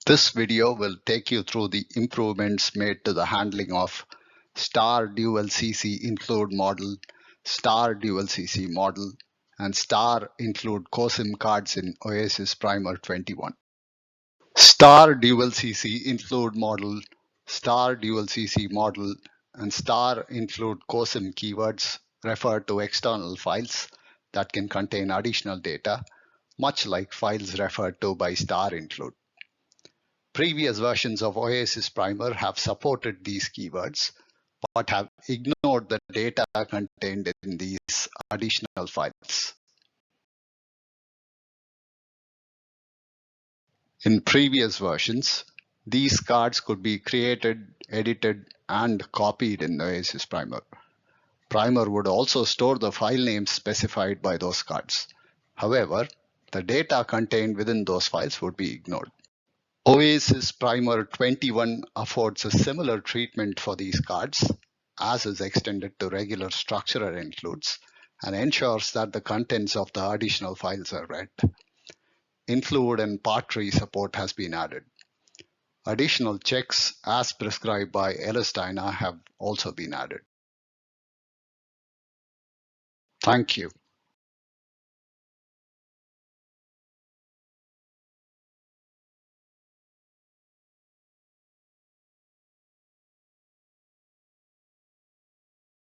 This video will take you through the improvements made to the handling of star dual CC include model, star dual CC model, and star include COSIM cards in Oasys Primer 21. Star dual CC include model, star dual CC model, and star include COSIM keywords refer to external files that can contain additional data, much like files referred to by star include. Previous versions of Oasys Primer have supported these keywords, but have ignored the data contained in these additional files. In previous versions, these cards could be created, edited, and copied in Oasys Primer. Primer would also store the file names specified by those cards. However, the data contained within those files would be ignored. Oasys Primer 21 affords a similar treatment for these cards, as is extended to regular structural includes, and ensures that the contents of the additional files are read. Include and part tree support has been added. Additional checks as prescribed by LS-DYNA have also been added. Thank you.